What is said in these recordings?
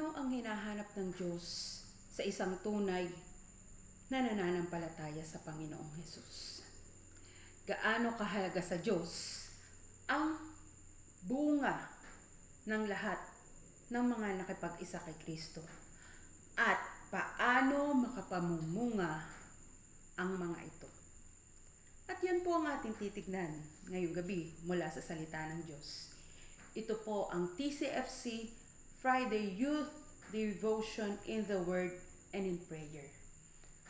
Ano ang hinahanap ng Diyos sa isang tunay na nananampalataya sa Panginoong Hesus? Gaano kahalaga sa Diyos ang bunga ng lahat ng mga nakipag-isa kay Kristo? At paano makapamumunga ang mga ito? At yan po ang ating titignan ngayong gabi mula sa salita ng Diyos. Ito po ang TCFC Friday Youth Devotion in the Word and in Prayer.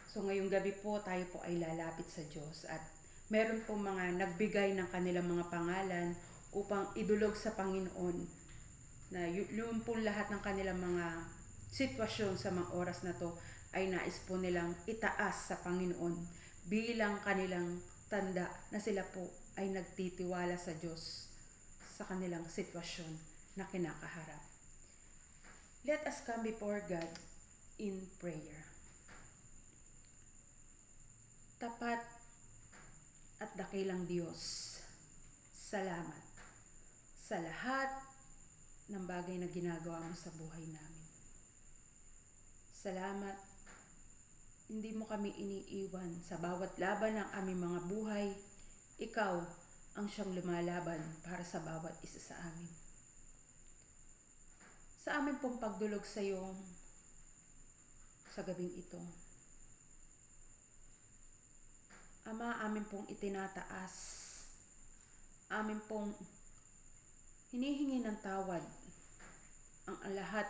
So ngayong gabi po tayo po ay lalapit sa Diyos at meron po mga nagbigay ng kanilang mga pangalan upang idulog sa Panginoon na yun po lahat ng kanilang mga sitwasyon sa mga oras na to ay nais po nilang itaas sa Panginoon bilang kanilang tanda na sila po ay nagtitiwala sa Diyos sa kanilang sitwasyon na kinakaharap. Let us come before God in prayer. Tapat at dakilang Diyos, salamat sa lahat ng bagay na ginagawa mo sa buhay namin. Salamat, hindi mo kami iniiwan sa bawat laban ng aming mga buhay. Ikaw ang siyang lumalaban para sa bawat isa sa amin. Sa amin pong pagdulog sa iyo sa gabing ito, Ama, amin pong itinataas, amin pong hinihingi ng tawad ang lahat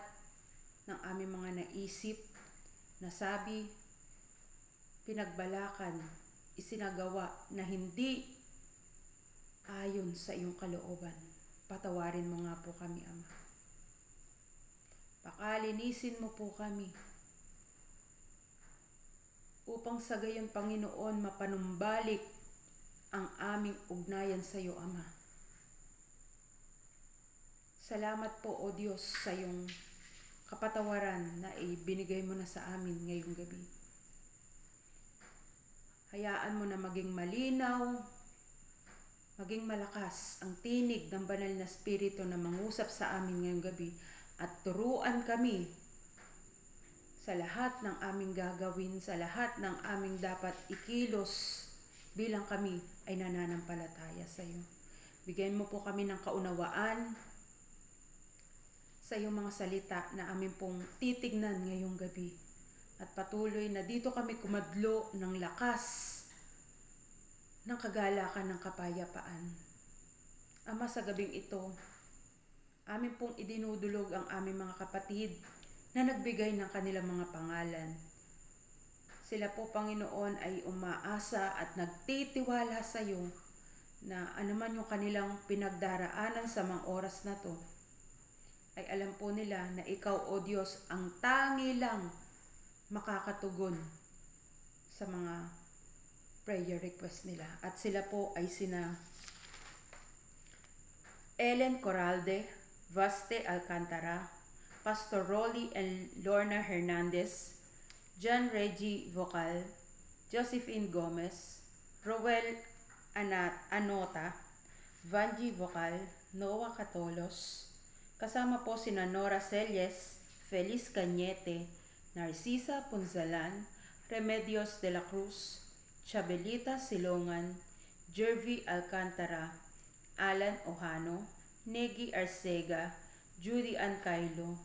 ng aming mga naisip, nasabi, pinagbalakan, isinagawa na hindi ayon sa iyong kalooban. Patawarin mo nga po kami, Ama. Pakalinisin mo po kami upang sa gayon, Panginoon, mapanumbalik ang aming ugnayan sa iyo, Ama. Salamat po, O Diyos, sa iyong kapatawaran na ibinigay mo na sa amin ngayong gabi. Hayaan mo na maging malinaw, maging malakas ang tinig ng banal na Espiritu na mangusap sa amin ngayong gabi at turuan kami sa lahat ng aming gagawin, sa lahat ng aming dapat ikilos bilang kami ay nananampalataya sa iyo. Bigyan mo po kami ng kaunawaan sa iyong mga salita na aming pong titignan ngayong gabi. At patuloy na dito kami kumadlo ng lakas, ng kagalakan, ng kapayapaan. Ama, sa gabing ito, amin pong idinudulog ang aming mga kapatid na nagbigay ng kanilang mga pangalan. Sila po, Panginoon, ay umaasa at nagtitiwala sa iyo na anuman yung kanilang pinagdaraanan sa mga oras na to, ay alam po nila na ikaw, O Diyos, ang tangi lang makakatugon sa mga prayer request nila. At sila po ay sina Ellen Corralde, Vaste Alcantara, Pastor Rolly and Lorna Hernandez, John Reggie Vocal, Josephine Gomez, Roel Anota, Vanji Vocal, Noah Catolos, kasama po sina Nora Selles, Feliz Cañete, Narcisa Punzalan, Remedios de la Cruz, Chabelita Silongan, Jervy Alcantara, Alan Ojano, Negi Arcega, Judy Ancailo,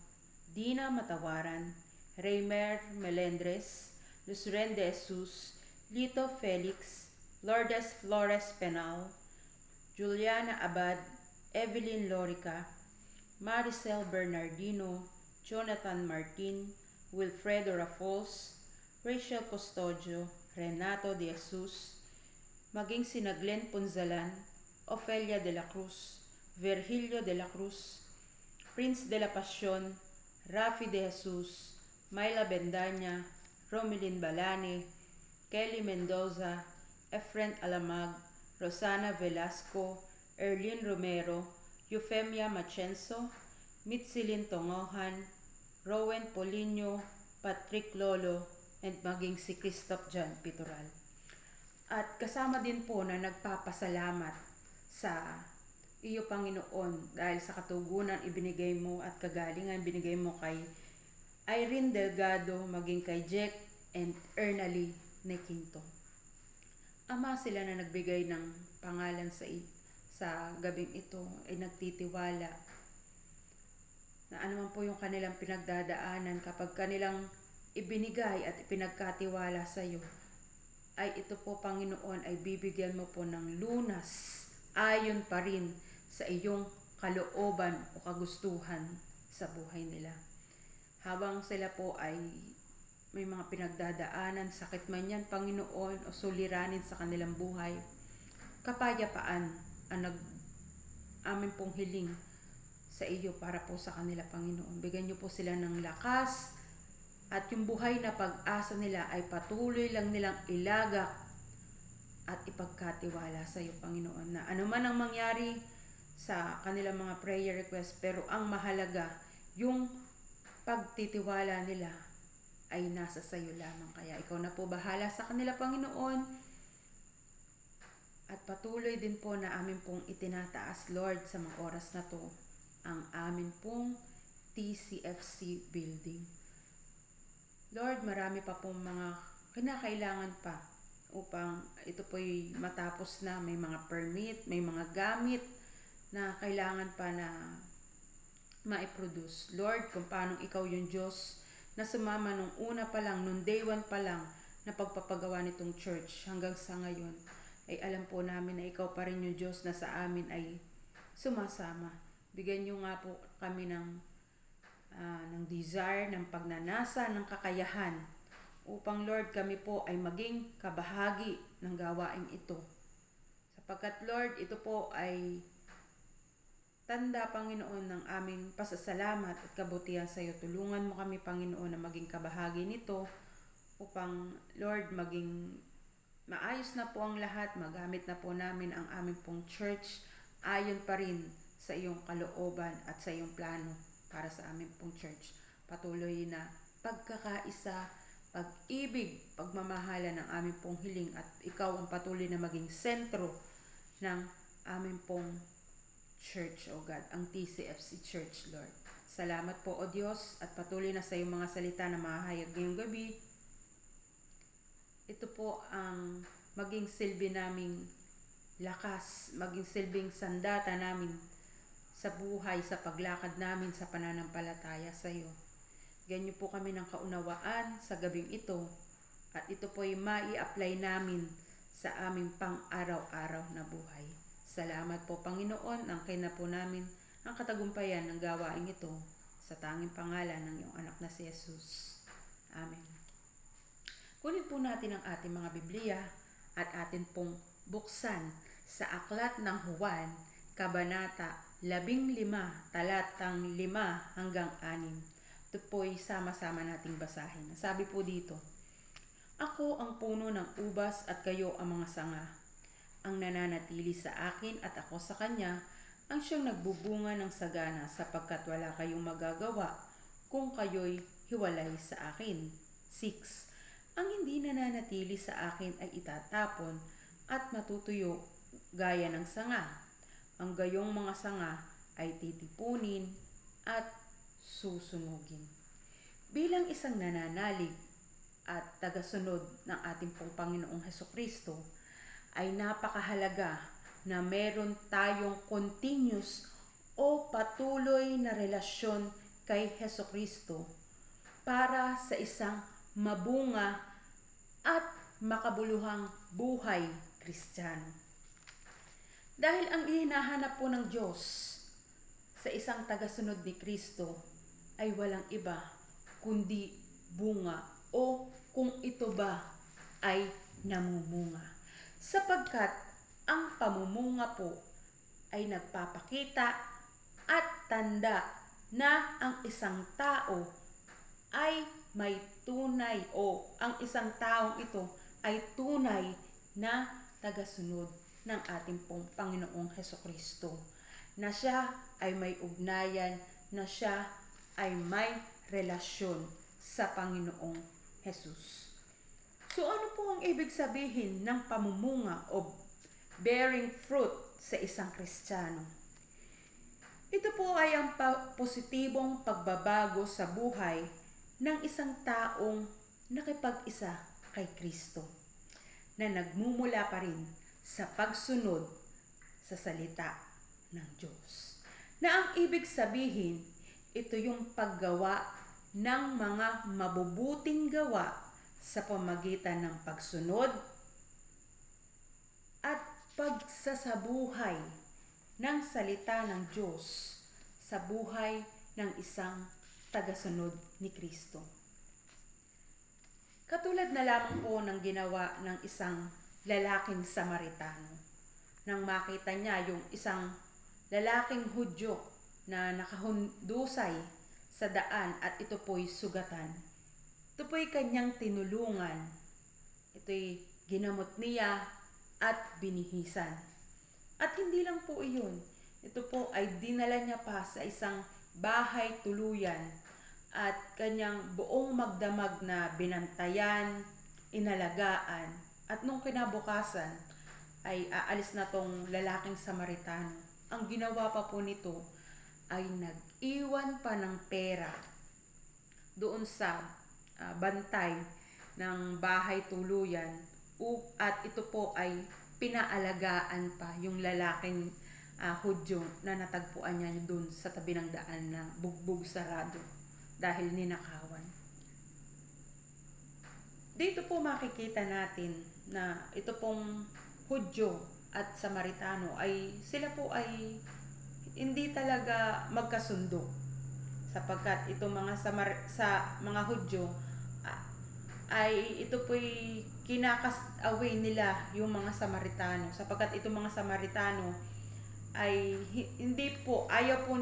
Dina Matawaran, Raymer Melendres, Luzren de Jesus, Lito Felix, Lourdes Flores Penal, Juliana Abad, Evelyn Lorica, Maricel Bernardino, Jonathan Martin, Wilfredo Rafols, Rachel Custodio, Renato de Jesus, maging sina Glenn Punzalan, Ofelia de la Cruz, Virgilio de la Cruz, Prince de la Pasión, Rafi de Jesus, Myla Bendaña, Romilin Balane, Kelly Mendoza, Efren Alamag, Rosana Velasco, Erlin Romero, Eufemia Machenso, Mitsilin Tongohan, Rowen Polino, Patrick Lolo, and maging si Christoph John Pitoral. At kasama din po na nagpapasalamat sa iyo, Panginoon, dahil sa katugunan ibinigay mo at kagalingan ibinigay mo kay Irene Delgado, maging kay Jack and Ernally Nequinto. Ama sila na nagbigay ng pangalan sa gabing ito ay nagtitiwala na anuman po yung kanilang pinagdadaanan kapag kanilang ibinigay at ipinagkatiwala sa iyo, ay ito po Panginoon ay bibigyan mo po ng lunas ayon pa rin sa iyong kalooban o kagustuhan sa buhay nila. Habang sila po ay may mga pinagdadaanan, sakit man yan Panginoon o suliranin sa kanilang buhay, kapayapaan ang amin pong hiling sa iyo para po sa kanila Panginoon. Bigyan niyo po sila ng lakas at yung buhay na pag-asa nila ay patuloy lang nilang ilagak at ipagkatiwala sa iyo Panginoon, na anuman ang mangyari sa kanilang mga prayer request, pero ang mahalaga yung pagtitiwala nila ay nasa sa iyo lamang. Kaya ikaw na po bahala sa kanila Panginoon, at patuloy din po na amin pong itinataas Lord sa mga oras na to ang amin pong TCFC building. Lord, marami pa pong mga kinakailangan pa upang ito po'y matapos na. May mga permit, may mga gamit na kailangan pa na ma-produce. Lord, kung paano ikaw yung Diyos na sumama nung una pa lang, nung day one pa lang na pagpapagawa nitong church hanggang sa ngayon, ay alam po namin na ikaw pa rin yung Diyos na sa amin ay sumasama. Bigyan niyo nga po kami ng desire, ng pagnanasa, ng kakayahan upang Lord kami po ay maging kabahagi ng gawain ito. Sapagkat Lord, ito po ay tanda Panginoon ng aming pasasalamat at kabutihan sa iyo. Tulungan mo kami Panginoon na maging kabahagi nito upang Lord maging maayos na po ang lahat, magamit na po namin ang aming pong church ayon pa rin sa iyong kalooban at sa iyong plano para sa aming pong church. Patuloy na pagkakaisa, pag-ibig, pagmamahala ng aming pong hiling, at ikaw ang patuloy na maging sentro ng aming pong church, O God, ang TCFC Church, Lord. Salamat po, O Diyos, at patuloy na sa iyong mga salita na mahahayag ngayong gabi. Ito po ang maging silbi naming lakas, maging silbing sandata namin sa buhay, sa paglakad namin sa pananampalataya sa iyo. Ganyan po kami ng kaunawaan sa gabing ito, at ito po ay mai-apply namin sa aming pang-araw-araw na buhay. Salamat po Panginoon, ang kina po namin ang katagumpayan ng gawain ito sa tanging pangalan ng iyong anak na si Jesus. Amen. Kunin po natin ang ating mga Biblia at atin pong buksan sa aklat ng Juan, Kabanata 15, talatang 5 hanggang 6. Ito po'y sama-sama nating basahin. Sabi po dito, Ako ang puno ng ubas at kayo ang mga sanga. Ang nananatili sa akin at ako sa kanya, ang siyang nagbubunga ng sagana, sapagkat wala kayong magagawa kung kayo'y hiwalay sa akin. 6. Ang hindi nananatili sa akin ay itatapon at matutuyo gaya ng sanga. Ang gayong mga sanga ay titipunin at susunugin. Bilang isang nananalig at tagasunod ng ating pong Panginoong Hesukristo, ay napakahalaga na meron tayong continuous o patuloy na relasyon kay Hesukristo para sa isang mabunga at makabuluhang buhay Kristiyano. Dahil ang hinahanap po ng Diyos sa isang tagasunod ni Kristo ay walang iba kundi bunga, o kung ito ba ay namumunga. Sapagkat ang pamumunga po ay nagpapakita at tanda na ang isang tao ay may tunay, o ang isang taong ito ay tunay na tagasunod ng ating pong Panginoong Hesukristo, na siya ay may ugnayan, na siya ay may relasyon sa Panginoong Jesus. So ano po ang ibig sabihin ng pamumunga o bearing fruit sa isang Kristiyano? Ito po ay ang positibong pagbabago sa buhay ng isang taong nakipag-isa kay Kristo na nagmumula pa rin sa pagsunod sa salita ng Diyos. Na ang ibig sabihin, ito yung paggawa ng mga mabubuting gawa sa pamagitan ng pagsunod at pagsasabuhay ng salita ng Diyos sa buhay ng isang tagasunod ni Kristo. Katulad na lamang po ng ginawa ng isang lalaking Samaritano. Nang makita niya yung isang lalaking Hudyo na nakahundusay sa daan at ito po'y sugatan. Ito po'y kanyang tinulungan. Ito'y ginamot niya at binihisan. At hindi lang po iyon. Ito po ay dinala niya pa sa isang bahay tuluyan at kanyang buong magdamag na binantayan, inalagaan. At nung kinabukasan ay aalis na tong lalaking Samaritano. Ang ginawa pa po nito ay nag-iwan pa ng pera doon sa bantay ng bahay tuluyan at ito po ay pinaalagaan pa yung lalaking Hudyo na natagpuan niya doon sa tabi ng daan na bugbog sarado dahil ninakawan. Dito po makikita natin na ito pong Hudyo at Samaritano ay sila po ay hindi talaga magkasundo sapagkat itong sa mga Hudyo ay ito po'y kinakas-away nila yung mga Samaritano sapagkat itong mga Samaritano ay hindi po ayaw po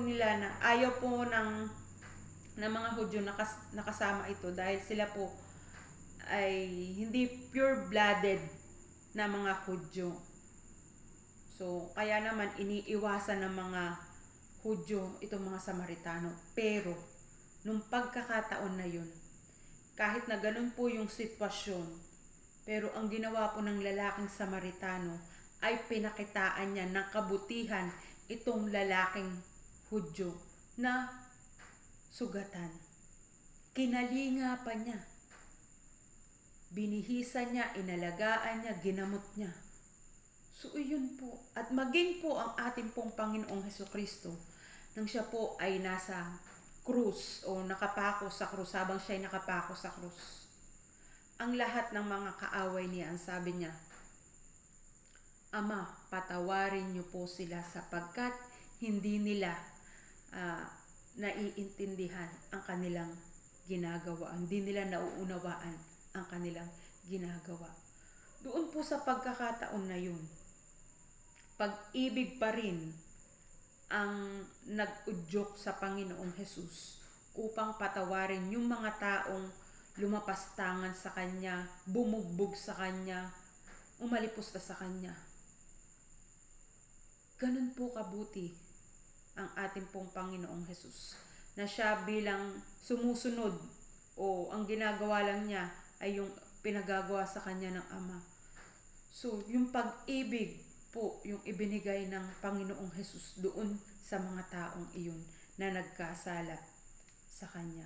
ng mga Hudyo nakasama ito dahil sila po ay hindi pure-blooded na mga Hudyo. So, kaya naman iniiwasan ng mga Hudyo itong mga Samaritano. Pero, nung pagkakataon na yun, kahit na ganun po yung sitwasyon, pero ang ginawa po ng lalaking Samaritano ay pinakitaan niya ng kabutihan itong lalaking Hudyo na sugatan. Kinalinga pa niya. Binihisan niya, inalagaan niya, ginamot niya. So, iyon po. At maging po ang ating pong Panginoong Hesukristo nang siya po ay nasa krus o nakapako sa krus, habang siya ay nakapako sa krus. Ang lahat ng mga kaaway niya, ang sabi niya, Ama, patawarin niyo po sila sapagkat hindi nila naiintindihan ang kanilang ginagawa. Hindi nila nauunawaan ang kanilang ginagawa. Doon po sa pagkakataon na yun, pag-ibig pa rin ang nag-udyok sa Panginoong Hesus upang patawarin yung mga taong lumapastangan sa Kanya, bumugbog sa Kanya, umalipusta sa Kanya. Ganun po kabuti ang ating pong Panginoong Hesus na siya bilang sumusunod o ang ginagawa lang niya ay yung pinagagawa sa Kanya ng Ama. So, yung pag-ibig po yung ibinigay ng Panginoong Hesus doon sa mga taong iyon na nagkasala sa Kanya.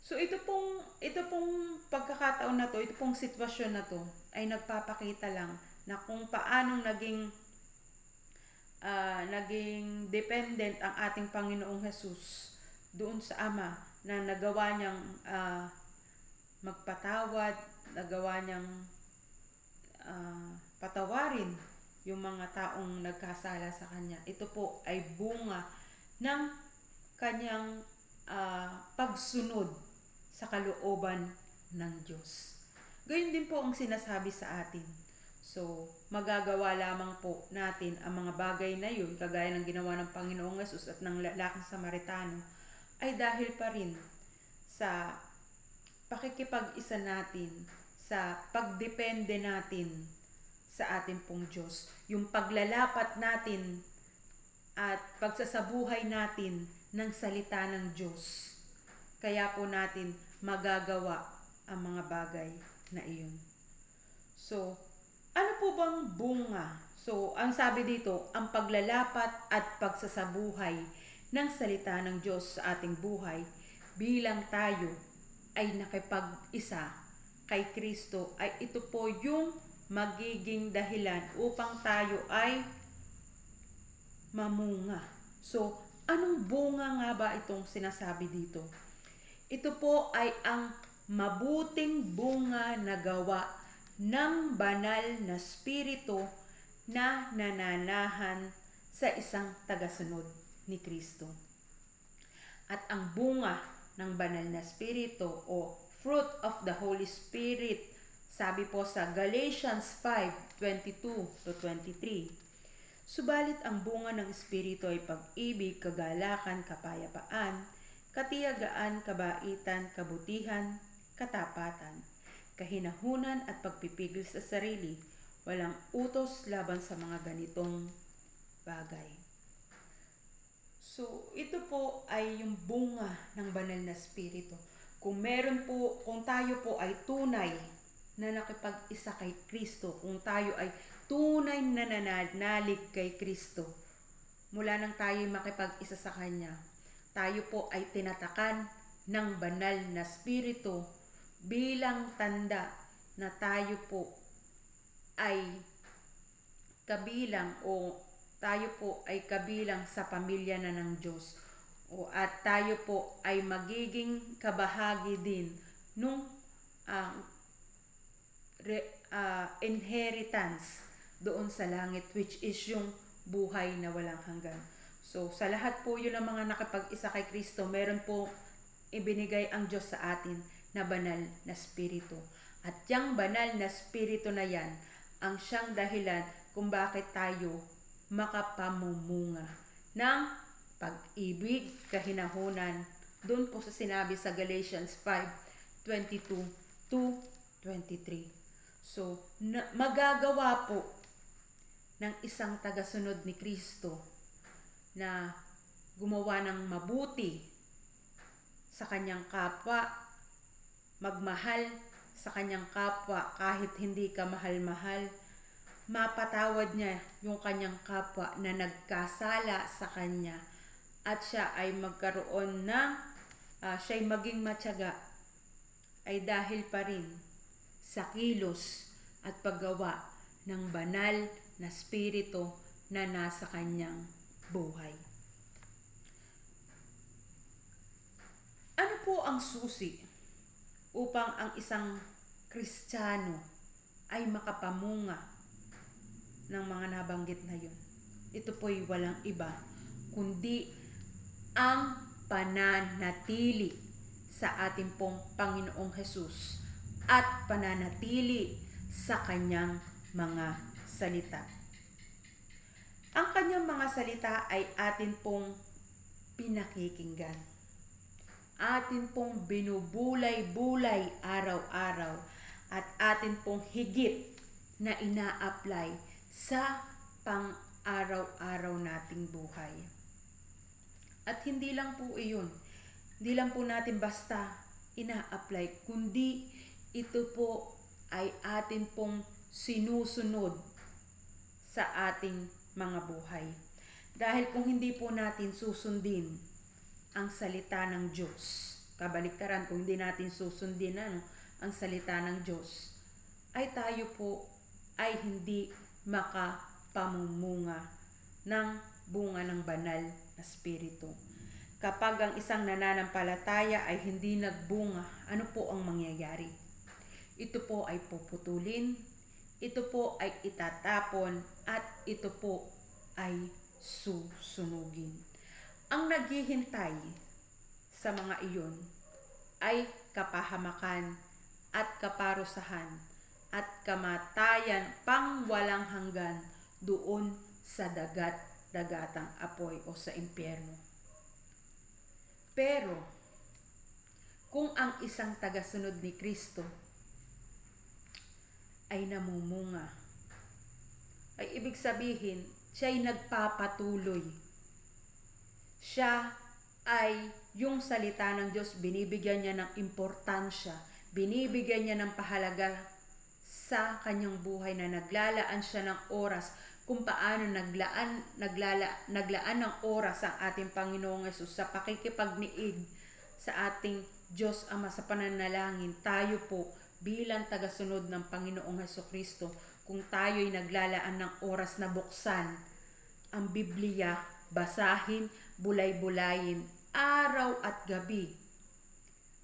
So ito pong pagkakataon na to, ito pong sitwasyon na to ay nagpapakita lang na kung paanong naging dependent ang ating Panginoong Hesus doon sa Ama na nagawa niyang magpatawad, nagawa niyang patawarin yung mga taong nagkasala sa Kanya. Ito po ay bunga ng Kanyang pagsunod sa kalooban ng Diyos. Gayon din po ang sinasabi sa atin. So, magagawa lamang po natin ang mga bagay na yun, kagaya ng ginawa ng Panginoong Hesus at ng lalaking Samaritano, ay dahil pa rin sa pakikipag-isa natin, sa pagdepende natin sa ating pong Diyos. Yung paglalapat natin at pagsasabuhay natin ng salita ng Diyos. Kaya po natin magagawa ang mga bagay na iyon. So, ano po bang bunga? So, ang sabi dito, ang paglalapat at pagsasabuhay ng salita ng Diyos sa ating buhay bilang tayo ay nakipag-isa kay Kristo, ay ito po yung magiging dahilan upang tayo ay mamunga. So, anong bunga nga ba itong sinasabi dito? Ito po ay ang mabuting bunga na gawa ng banal na spirito na nananahan sa isang tagasunod ni Kristo. At ang bunga ng banal na spirito o fruit of the Holy Spirit, sabi po sa Galatians 5:22-23, subalit ang bunga ng Espiritu ay pag-ibig, kagalakan, kapayapaan, katiyagaan, kabaitan, kabutihan, katapatan, kahinahunan at pagpipigil sa sarili. Walang utos laban sa mga ganitong bagay. So, ito po ay yung bunga ng banal na spirito. Kung tayo po ay tunay na nakipag-isa kay Kristo, kung tayo ay tunay na nananalig kay Kristo, mula nang tayo makipag-isa sa Kanya, tayo po ay tinatakan ng banal na spirito bilang tanda na tayo po ay kabilang sa pamilya na ng Diyos, at tayo po ay magiging kabahagi din nung inheritance doon sa langit, which is yung buhay na walang hanggan. So, sa lahat po yun ng mga nakapag-isa kay Kristo, meron po ibinigay ang Diyos sa atin na banal na spirito. At yung banal na spirito na yan, ang siyang dahilan kung bakit tayo makapamumunga ng pag-ibig, kahinahunan, doon po sa sinabi sa Galatians 5:22-23. So, magagawa po ng isang tagasunod ni Kristo na gumawa ng mabuti sa kanyang kapwa, magmahal sa kanyang kapwa kahit hindi ka mahal-mahal, mapatawad niya yung kanyang kapwa na nagkasala sa kanya, at siya ay magkaroon ng siya'y maging matyaga ay dahil pa rin sa kilos at paggawa ng banal na spirito na nasa kanyang buhay. Ano po ang susi upang ang isang Kristiyano ay makapamunga ng mga nabanggit na yun? Ito po'y walang iba kundi ang pananatili sa ating pong Panginoong Hesus at pananatili sa kanyang mga salita. Ang kanyang mga salita ay atin pong pinakikinggan. Atin pong binubulay-bulay araw-araw at atin pong higit na ina-apply sa pang-araw-araw nating buhay. At hindi lang po iyon. Hindi lang po natin basta ina-apply, kundi ito po ay atin pong sinusunod sa ating mga buhay. Dahil kung hindi po natin susundin ang salita ng Diyos, kabaliktaran, kung hindi natin susundin ang salita ng Diyos, ay tayo po ay hindi makapamumunga ng bunga ng banal na spirito. Kapag ang isang nananampalataya ay hindi nagbunga, ano po ang mangyayari? Ito po ay puputulin, ito po ay itatapon, at ito po ay susunugin. Ang naghihintay sa mga iyon ay kapahamakan at kaparusahan at kamatayan pang walang hanggan doon sa dagat-dagatang apoy o sa impyerno. Pero kung ang isang tagasunod ni Kristo ay namumunga, ay ibig sabihin, siya'y nagpapatuloy. Siya ay yung salita ng Diyos, binibigyan niya ng importansya, binibigyan niya ng pahalaga sa kanyang buhay, na naglalaan siya ng oras kung paano naglaan ng oras ang ating Panginoong Hesus sa pakikipagniig sa ating Diyos Ama sa pananalangin. Tayo po bilang tagasunod ng Panginoong Hesukristo, kung tayo'y naglalaan ng oras na buksan ang Biblia, basahin, bulay-bulayin, araw at gabi,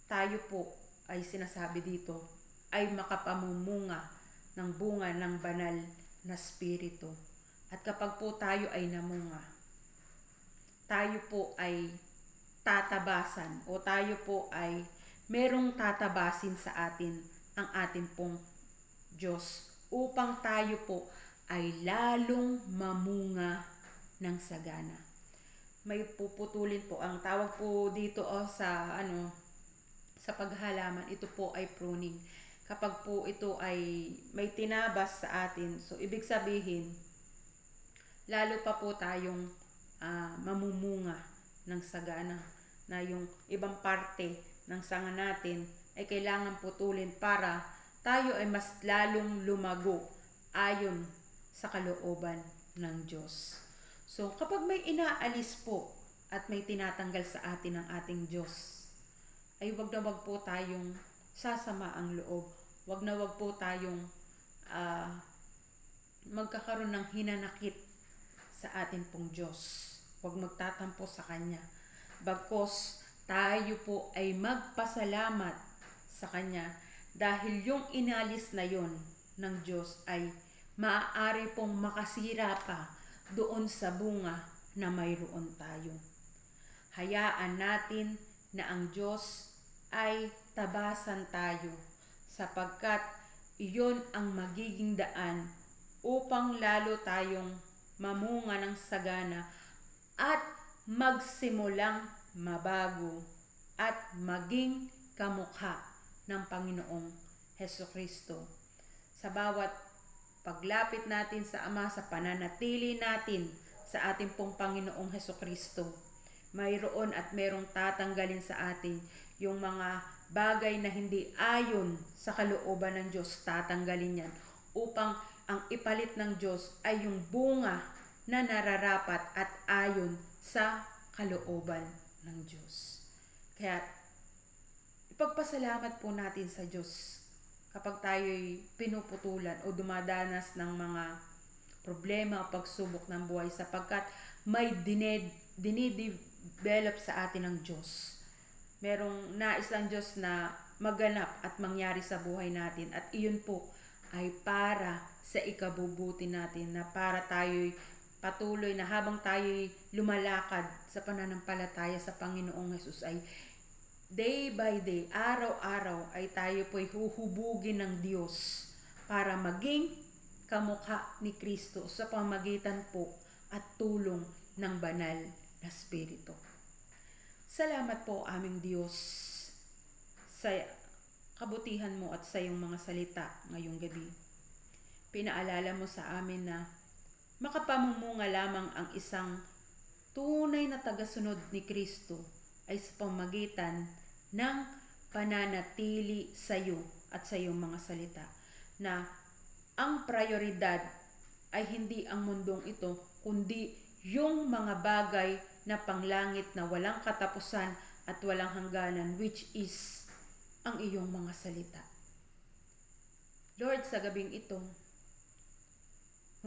tayo po ay sinasabi dito ay makapamumunga ng bunga ng banal na Espiritu. At kapag po tayo ay namunga, tayo po ay tatabasan o tayo po ay merong tatabasin sa atin ang ating pong Diyos upang tayo po ay lalong mamunga ng sagana. May puputulin po, ang tawag po dito sa paghalaman, ito po ay pruning. Kapag po ito ay may tinabas sa atin, so ibig sabihin, lalo pa po tayong mamumunga ng sagana, na yung ibang parte ng sanga natin ay kailangan putulin para tayo ay mas lalong lumago ayon sa kalooban ng Diyos. So kapag may inaalis po at may tinatanggal sa atin ng ating Diyos, ay wag na wag po tayong sasama ang loob. Wag na wag po tayong magkakaroon ng hinanakit sa atin pong Diyos. Huwag magtatampo sa Kanya. Bagkos tayo po ay magpasalamat sa Kanya dahil yung inalis na yon ng Diyos ay maaari pong makasira pa doon sa bunga na mayroon tayo. Hayaan natin na ang Diyos ay tabasan tayo sapagkat iyon ang magiging daan upang lalo tayong mamunga ng sagana at magsimulang mabago at maging kamukha ng Panginoong Hesukristo. Sa bawat paglapit natin sa Ama, sa pananatili natin sa ating pong Panginoong Hesukristo, mayroon at merong tatanggalin sa atin yung mga bagay na hindi ayon sa kalooban ng Diyos. Tatanggalin yan upang ang ipalit ng Diyos ay yung bunga na nararapat at ayon sa kalooban ng Diyos. Kaya ipagpasalamat po natin sa Diyos kapag tayo'y pinuputulan o dumadanas ng mga problema o pagsubok ng buhay, sapagkat may dinidevelop sa atin ng Diyos. Merong nais ang Diyos na maganap at mangyari sa buhay natin, at iyon po ay para sa ikabubuti natin, na para tayo'y patuloy na habang tayo'y lumalakad sa pananampalataya sa Panginoong Hesus ay day by day, araw-araw ay tayo po'y huhubugin ng Diyos para maging kamukha ni Kristo sa pamagitan po at tulong ng banal na Espiritu. Salamat po aming Diyos sa kabutihan mo at sa iyong mga salita ngayong gabi. Pinaalala mo sa amin na makapamumunga lamang ang isang tunay na tagasunod ni Kristo ay sa pamagitan ng pananatili sa iyo at sa iyong mga salita, na ang prioridad ay hindi ang mundong ito, kundi yung mga bagay na panglangit na walang katapusan at walang hangganan, which is ang iyong mga salita. Lord, sa gabing ito,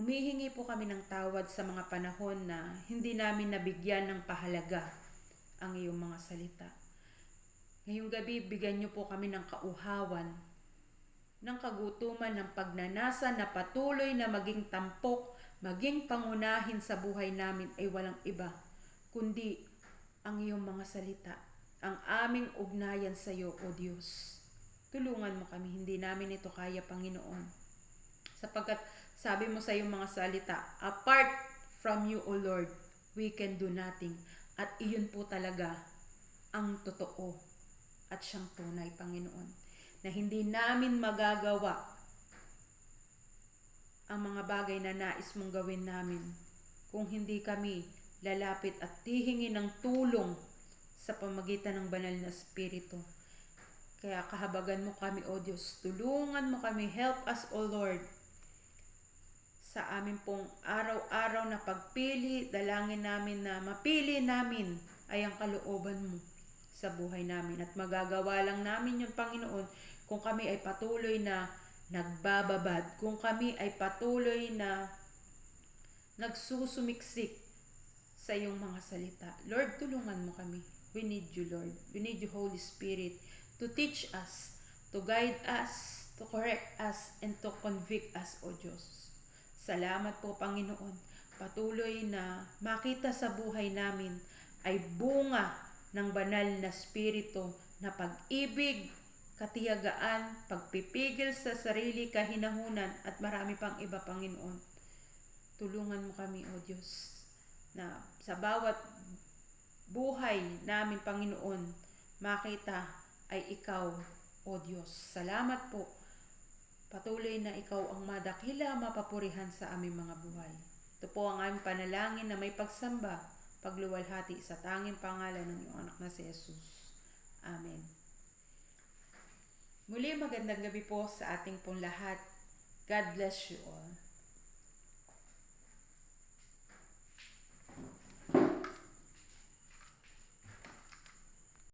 humihingi po kami ng tawad sa mga panahon na hindi namin nabigyan ng pahalaga ang iyong mga salita. Ngayong gabi, bigyan niyo po kami ng kauhawan, ng kagutuman, ng pagnanasa na patuloy na maging tampok, maging pangunahin sa buhay namin ay walang iba, kundi ang iyong mga salita, ang aming ugnayan sa iyo, O Diyos. Tulungan mo kami, hindi namin ito kaya, Panginoon. Sapagkat sabi mo sa iyong mga salita, apart from you, O Lord, we can do nothing. At iyon po talaga ang totoo at siyang tunay, Panginoon, na hindi namin magagawa ang mga bagay na nais mong gawin namin kung hindi kami lalapit at hihingi ng tulong sa pamagitan ng banal na Espiritu. Kaya kahabagan mo kami, O Diyos, tulungan mo kami, help us, O Lord, sa amin pong araw-araw na pagpili. Dalangin namin na mapili namin ay ang kalooban mo sa buhay namin. At magagawa lang namin yun, Panginoon, kung kami ay patuloy na nagbababad, kung kami ay patuloy na nagsusumiksik sa iyong mga salita. Lord, tulungan mo kami. We need you, Lord. We need you, Holy Spirit, to teach us, to guide us, to correct us, and to convict us, O Diyos. Salamat po, Panginoon. Patuloy na makita sa buhay namin ay bunga ng banal na spirito na pag-ibig, katiyagaan, pagpipigil sa sarili, kahinahunan, at marami pang iba, Panginoon. Tulungan mo kami, O Diyos, na sa bawat buhay namin, Panginoon, makita ay Ikaw, O Diyos. Salamat po. Patuloy na Ikaw ang madakila, mapapurihan sa aming mga buhay. Ito po ang aming panalangin na may pagsamba, pagluwalhati sa tanging pangalan ng iyong anak na si Jesus. Amen. Muli magandang gabi po sa ating pong lahat. God bless you all.